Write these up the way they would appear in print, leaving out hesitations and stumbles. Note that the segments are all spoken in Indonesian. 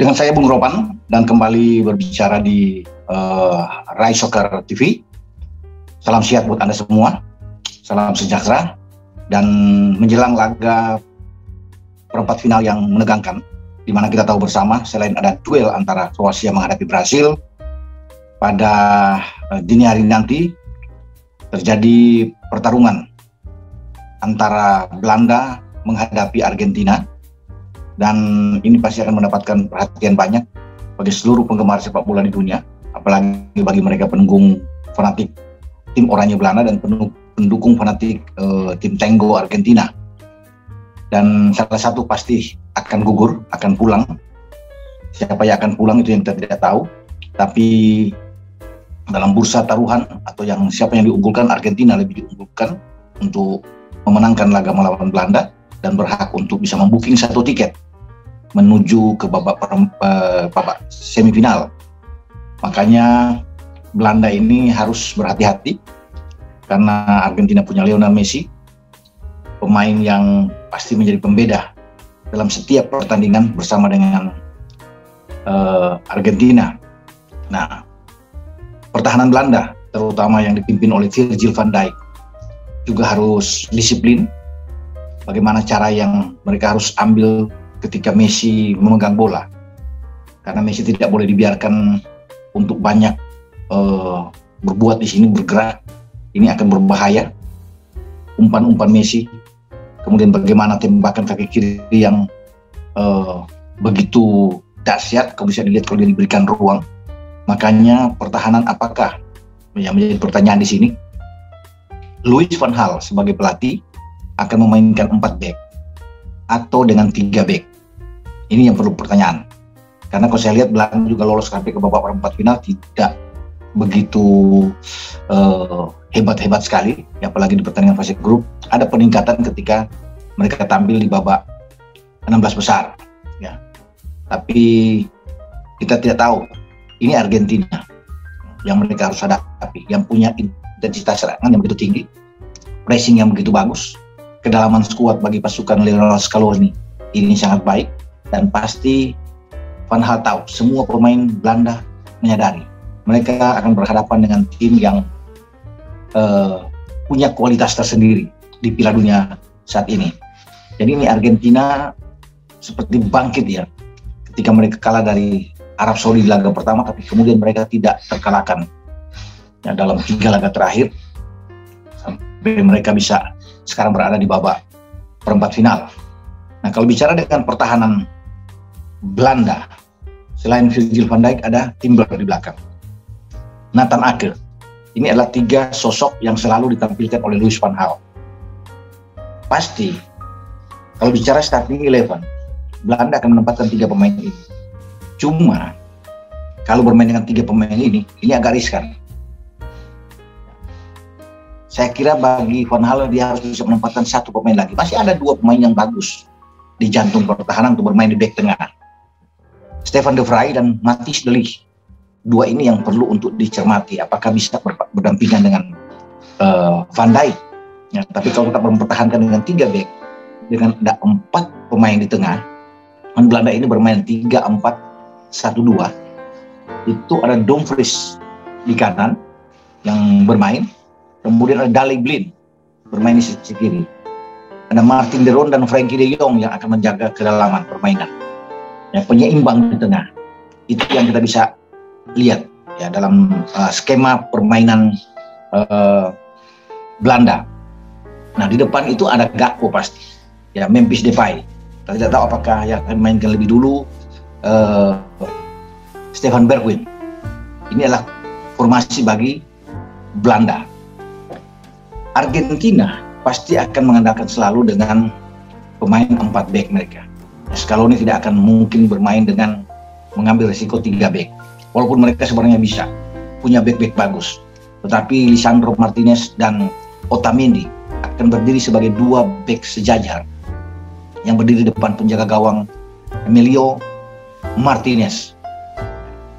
Dengan saya Bung Ropan dan kembali berbicara di Rai Soccer TV. Salam sehat buat Anda semua, salam sejahtera, dan menjelang laga perempat final yang menegangkan, di mana kita tahu bersama selain ada duel antara Kroasia menghadapi Brasil pada dini hari nanti, terjadi pertarungan antara Belanda menghadapi Argentina. Dan ini pasti akan mendapatkan perhatian banyak bagi seluruh penggemar sepak bola di dunia, apalagi bagi mereka pendukung fanatik tim Oranye Belanda dan pendukung fanatik tim Tango Argentina. Dan salah satu pasti akan gugur, akan pulang. Siapa yang akan pulang itu yang kita tidak tahu. Tapi dalam bursa taruhan atau siapa yang diunggulkan, Argentina lebih diunggulkan untuk memenangkan laga melawan Belanda dan berhak untuk bisa membooking satu tiket menuju ke babak semifinal. Makanya Belanda ini harus berhati-hati karena Argentina punya Lionel Messi, pemain yang pasti menjadi pembeda dalam setiap pertandingan bersama dengan Argentina. Nah, pertahanan Belanda terutama yang dipimpin oleh Virgil van Dijk juga harus disiplin. Bagaimana cara yang mereka harus ambil ketika Messi memegang bola, karena Messi tidak boleh dibiarkan untuk banyak berbuat di sini, bergerak. Ini akan berbahaya. Umpan-umpan Messi, kemudian bagaimana tembakan kaki kiri yang begitu dahsyat, kalau bisa dilihat kalau dia diberikan ruang. Makanya pertahanan apakah yang menjadi pertanyaan di sini? Louis van Gaal sebagai pelatih akan memainkan 4 back atau dengan 3 back. Ini yang perlu pertanyaan. Karena kalau saya lihat Belanda juga lolos sampai ke babak perempat final tidak begitu hebat-hebat sekali, apalagi di pertandingan fase grup. Ada peningkatan ketika mereka tampil di babak 16 besar. Ya. Tapi kita tidak tahu. Ini Argentina yang mereka harus hadapi, yang punya intensitas serangan yang begitu tinggi, pressing yang begitu bagus, kedalaman skuad bagi pasukan Lionel Scaloni ini sangat baik, dan pasti Van Gaal tahu, semua pemain Belanda menyadari mereka akan berhadapan dengan tim yang punya kualitas tersendiri di Piala Dunia saat ini. Jadi ini Argentina seperti bangkit ya ketika mereka kalah dari Arab Saudi di laga pertama, tapi kemudian mereka tidak terkalahkan ya, dalam 3 laga terakhir sampai mereka bisa sekarang berada di babak perempat final. Nah, kalau bicara dengan pertahanan Belanda, selain Virgil van Dijk ada Timber di belakang, Nathan Ake. Ini adalah 3 sosok yang selalu ditampilkan oleh Louis van Gaal. Pasti kalau bicara starting 11, Belanda akan menempatkan 3 pemain ini. Cuma kalau bermain dengan 3 pemain ini agak riskan. Saya kira bagi Van Gaal dia harus bisa menempatkan 1 pemain lagi. Masih ada 2 pemain yang bagus di jantung pertahanan untuk bermain di bek tengah. Stefan de Vrij dan Matthijs de Ligt. 2 ini yang perlu untuk dicermati. Apakah bisa berdampingan dengan Van Dijk? Ya, tapi kalau kita mempertahankan dengan 3 bek, dengan ada 4 pemain di tengah, dan Belanda ini bermain 3-4-1-2. Itu ada Dumfries di kanan yang bermain. Kemudian ada Daley Blind bermain di sisi kiri. Ada Martin de Roon dan Frenkie de Jong yang akan menjaga kedalaman permainan. Ya, penyeimbang di tengah. Itu yang kita bisa lihat ya dalam skema permainan Belanda. Nah, di depan itu ada Gakpo pasti. Ya, Memphis Depay. Kita tidak tahu apakah yang akan mainkan lebih dulu Stefan Bergwijn. Ini adalah formasi bagi Belanda. Argentina pasti akan mengandalkan selalu dengan pemain 4 back mereka. Scaloni tidak akan mungkin bermain dengan mengambil risiko 3 back. Walaupun mereka sebenarnya bisa punya back-back bagus. Tetapi Lisandro Martinez dan Otamendi akan berdiri sebagai 2 back sejajar yang berdiri di depan penjaga gawang Emilio Martinez.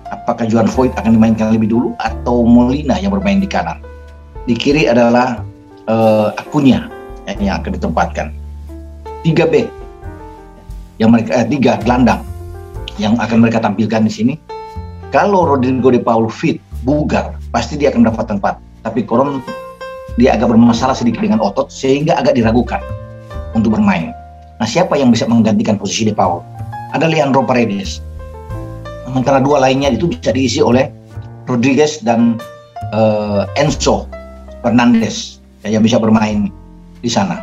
Apakah Johan Voigt akan dimainkan lebih dulu atau Molina yang bermain di kanan? Di kiri adalah Acuna yang akan ditempatkan. 3 back yang mereka 3 gelandang yang akan mereka tampilkan di sini. Kalau Rodrigo de Paul fit, bugar, pasti dia akan mendapat tempat. Tapi Coron dia agak bermasalah sedikit dengan otot sehingga agak diragukan untuk bermain. Nah, siapa yang bisa menggantikan posisi de Paul? Ada Leandro Paredes. Sementara dua lainnya itu bisa diisi oleh Rodriguez dan Enzo Fernandez yang bisa bermain di sana.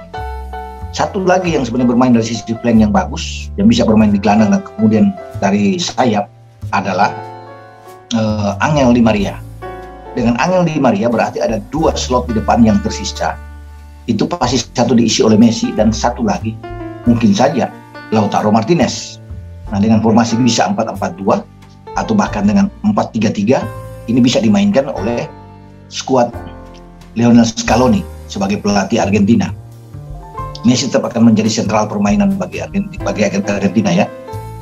Satu lagi yang sebenarnya bermain dari sisi flank yang bagus, yang bisa bermain di gelandang dan kemudian dari sayap adalah Angel Di Maria. Dengan Angel Di Maria berarti ada dua slot di depan yang tersisa. Itu pasti satu diisi oleh Messi dan satu lagi mungkin saja Lautaro Martinez. Nah, dengan formasi bisa 4-4-2 atau bahkan dengan 4-3-3, ini bisa dimainkan oleh skuad Lionel Scaloni sebagai pelatih Argentina. Messi tetap akan menjadi sentral permainan bagi Argentina ya.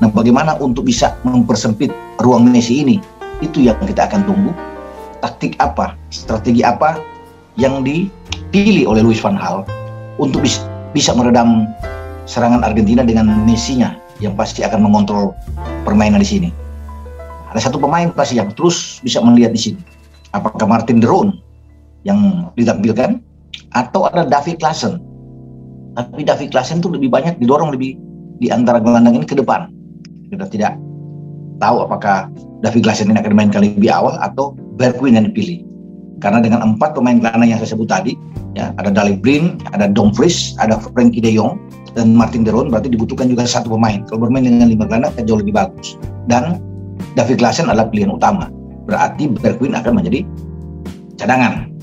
Nah, bagaimana untuk bisa mempersempit ruang Messi ini? Itu yang kita akan tunggu. Taktik apa, strategi apa yang dipilih oleh Louis van Gaal untuk bisa meredam serangan Argentina dengan Messi-nya yang pasti akan mengontrol permainan di sini. Ada satu pemain pasti yang terus bisa melihat di sini. Apakah Martin de Roon yang ditampilkan atau ada David Klaassen? Tapi David Klaassen itu lebih banyak didorong lebih di antara gelandang ini ke depan. Kita tidak tahu apakah David Klaassen ini akan dimainkan lebih awal atau Bergwijn yang dipilih. Karena dengan 4 pemain gelandang yang saya sebut tadi, ya, ada Daley Blind, ada Dumfries, ada Frenkie de Jong, dan Martin de Roon, berarti dibutuhkan juga satu pemain. Kalau bermain dengan 5 gelandang akan jauh lebih bagus. Dan David Klaassen adalah pilihan utama. Berarti Bergwijn akan menjadi cadangan.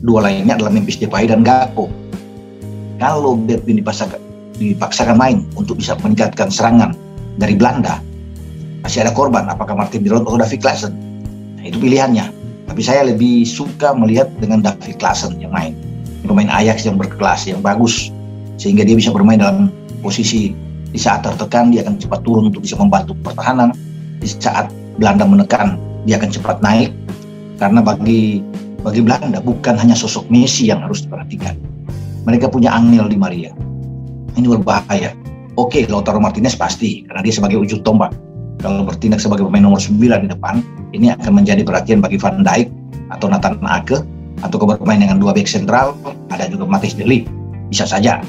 Dua lainnya adalah Memphis Depay dan Gakpo. Kalau Bergwijn dipaksakan main untuk bisa meningkatkan serangan dari Belanda, masih ada korban, apakah Martin de Roon atau David Klaassen? Nah, itu pilihannya. Tapi saya lebih suka melihat dengan David Klaassen yang main. Pemain Ajax yang berkelas, yang bagus. Sehingga dia bisa bermain dalam posisi di saat tertekan, dia akan cepat turun untuk bisa membantu pertahanan. Di saat Belanda menekan, dia akan cepat naik. Karena bagi Belanda bukan hanya sosok Messi yang harus diperhatikan. Mereka punya Angel Di Maria. Ini berbahaya. Oke, Lautaro Martinez pasti, karena dia sebagai ujung tombak. Kalau bertindak sebagai pemain nomor 9 di depan, ini akan menjadi perhatian bagi Van Dijk atau Nathan Ake, atau bermain dengan 2 back sentral, ada juga Matthijs de Ligt, bisa saja.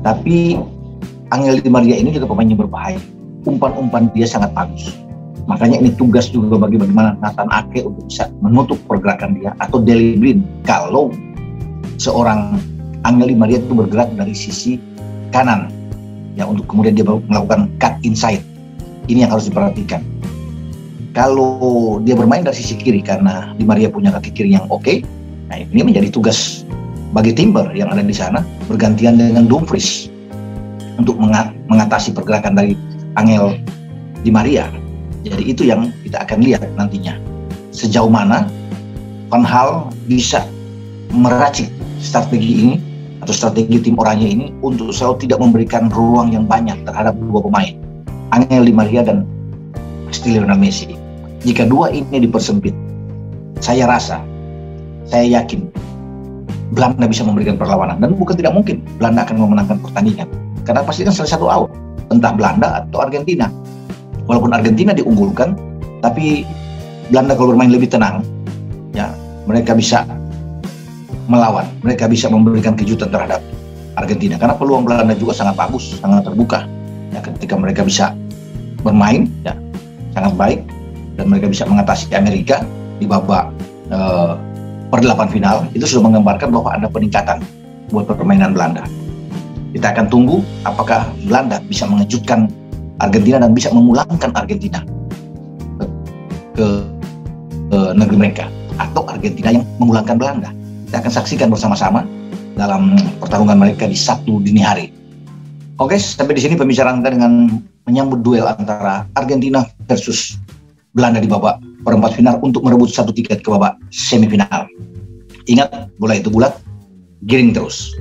Tapi Angel Di Maria ini juga pemain yang berbahaya. Umpan-umpan dia sangat bagus. Makanya ini tugas juga bagaimana Nathan Ake untuk bisa menutup pergerakan dia, atau Daley Blind kalau seorang Angel Di Maria itu bergerak dari sisi kanan, ya, untuk kemudian dia melakukan cut inside. Ini yang harus diperhatikan. Kalau dia bermain dari sisi kiri karena Di Maria punya kaki kiri yang oke, nah ini menjadi tugas bagi Timber yang ada di sana bergantian dengan Dumfries untuk mengatasi pergerakan dari Angel Di Maria. Jadi itu yang kita akan lihat nantinya. Sejauh mana Van Gaal bisa meracik strategi ini atau strategi tim oranye ini untuk selalu tidak memberikan ruang yang banyak terhadap 2 pemain, Angel Di Maria dan Lionel Messi. Jika 2 ini dipersempit, saya yakin Belanda bisa memberikan perlawanan. Dan bukan tidak mungkin Belanda akan memenangkan pertandingan. Karena pasti kan salah satu out, entah Belanda atau Argentina. Walaupun Argentina diunggulkan, tapi Belanda kalau bermain lebih tenang, ya, mereka bisa melawan. Mereka bisa memberikan kejutan terhadap Argentina. Karena peluang Belanda juga sangat bagus, sangat terbuka. Ya, ketika mereka bisa bermain, ya, sangat baik, dan mereka bisa mengatasi Amerika di babak per-8 final, itu sudah menggambarkan bahwa ada peningkatan buat permainan Belanda. Kita akan tunggu apakah Belanda bisa mengejutkan Argentina dan bisa memulangkan Argentina ke negeri mereka, atau Argentina yang memulangkan Belanda. Kita akan saksikan bersama-sama dalam pertarungan mereka di Sabtu dini hari. Oke, sampai di sini pembicaraan kita dengan menyambut duel antara Argentina versus Belanda di babak perempat final untuk merebut 1 tiket ke babak semifinal. Ingat, bola itu bulat, giring terus.